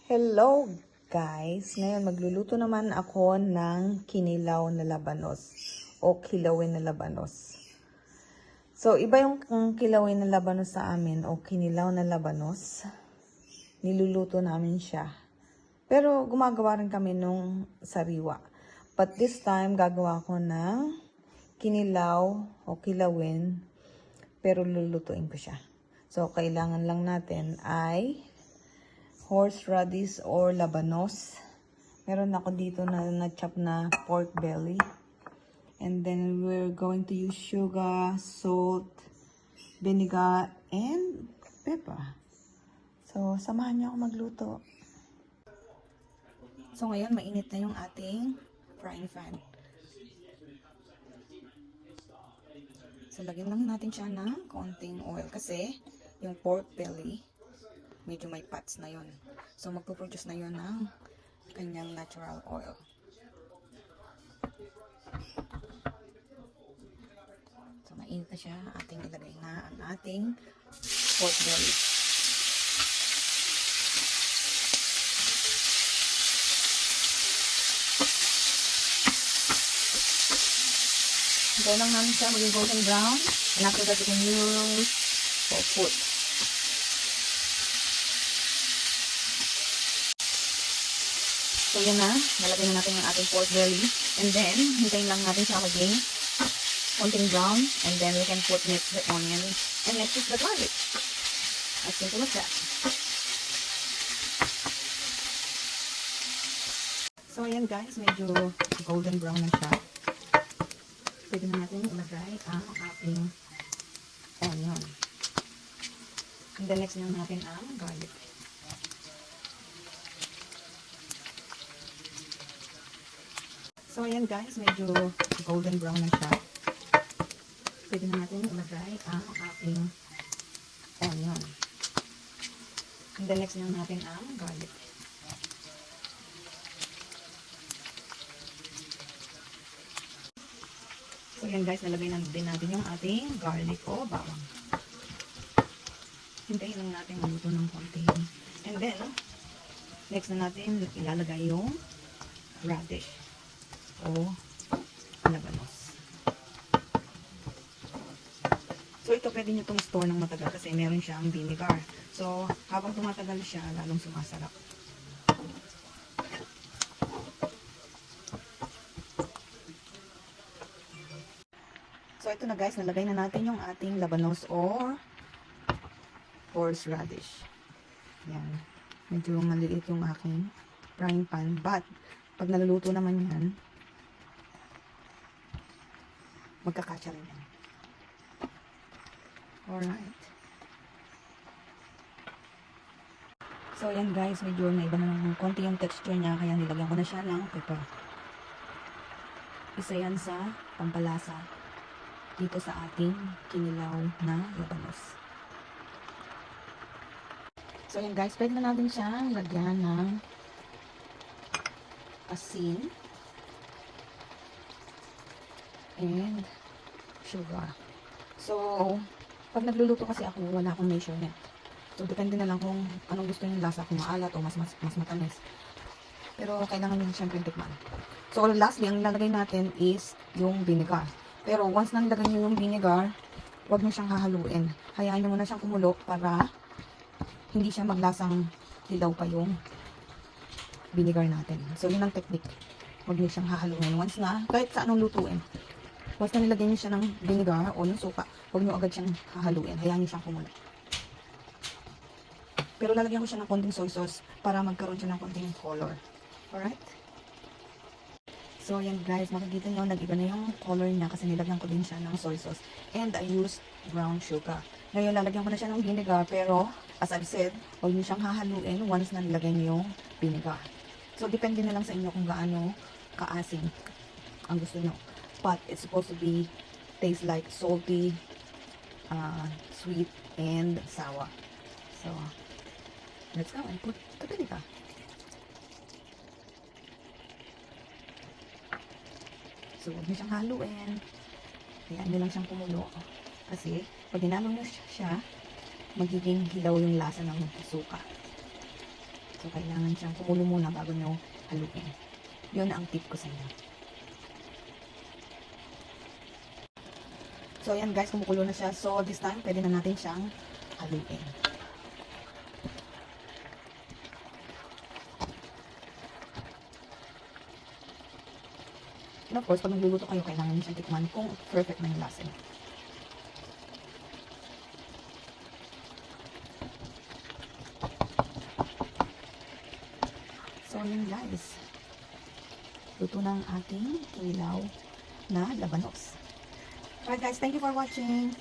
Hello guys! Ngayon magluluto naman ako ng kinilaw na labanos o kilawin na labanos. So iba yung kilawin na labanos sa amin o kinilaw na labanos. Niluluto namin siya. Pero gumagawa rin kami nung sariwa. But this time gagawa ko ng kinilaw o kilawin pero lulutuin ko siya. So kailangan lang natin ay horseradish or labanos. Meron ako dito na chop na pork belly. And then we're going to use sugar, salt, vinegar, and pepper. So, samahan niyo ako magluto. So, ngayon mainit na yung ating frying pan. So, lagyan lang natin siya ng konting oil kasi yung pork belly medyo may fats na yon. So, magpo-produce na yon ng kanyang natural oil. So, mainit na siya. Ating ilagay na ang ating pork belly. Hintay lang namin siya maging golden brown. And after that, we can use food. So, yan na. Nalagay na natin yung ating pork belly. And then, hintayin lang natin siya maging konting brown. And then, we can put next the onion. And next is the garlic. As simple as that. So, ayan guys. Medyo golden brown na siya. Pwede na natin ilagay ang ating onion. And then, next na natin ang garlic. So, ayan guys, medyo golden brown na siya. Pwede na natin ilagay ang ating onion. And then next na natin ang garlic. So, ayan guys, nalagay na din natin yung ating garlic o bawang. Hintayin lang natin maluto ng konti. And then, next na natin ilalagay yung radish o labanos. So, ito pwede nyo itong store ng matagal kasi meron siyang vinegar. So, habang tumatagal siya, lalong sumasarap. So, ito na guys, nalagay na natin yung ating labanos or horseradish. Yan. Medyo maliit yung aking frying pan. But, pag naluluto naman yan, magkakatsa rin yan. Alright. So, yan guys, medyo naiba na ng konti yung texture niya, kaya nilagyan ko na siya ng pepper. Isa yan sa pampalasa dito sa ating kinilaw na labanos. So, yan guys, pwede na natin siyang lagyan ng asin and sugar. So, pag nagluluto kasi ako, wala akong measurement. So, depende na lang kung anong gusto yung lasa, kung maalat o mas matamis. Pero, kailangan nyo siyempre tikman. So, lastly, ang lalagay natin is yung vinegar. Pero, once na nilagay nyo yung vinegar, huwag nyo siyang hahaluin. Hayaan nyo muna siyang kumulo para hindi siya maglasang hilaw pa yung vinegar natin. So, yun ang technique. Huwag nyo siyang hahaluin. Once na, kahit sa anong lutuin, once na nilagay nyo siya ng vinegar o ng suka, huwag nyo agad siyang hahaluin. Hayaan nyo siyang kumulo. Pero lalagyan ko siya ng konting soy sauce para magkaroon siya ng konting color. Alright? So, yan guys, makikita nyo, nag-iba na yung color niya kasi nilagyan ko din siya ng soy sauce. And I used brown sugar. Ngayon, lalagyan ko na siya ng vinegar, pero, as I've said, huwag nyo siyang hahaluin once na nilagay nyo yung vinegar. So, depende na lang sa inyo kung gaano kaasim ang gusto nyo. But, it's supposed to be, taste like salty, sweet, and sour. So, let's go and put the vinegar. So, huwag nyo siyang haluin. Hayaan nyo lang siyang kumulo. Kasi, pag hinalo nyo siya, magiging hilaw yung lasa ng suka. So, kailangan siyang kumulo muna bago nyo haluin. Yun ang tip ko sa inyo. So, ayan guys, kumukulo na siya. So, this time, pwede na natin siyang haluin. And of course, pag nagluluto kayo, kailangan nyo siyang tikman kung perfect na yung lasa niya. So, yun guys. Luto na ang ating kinilaw na labanos. Alright guys, thank you for watching.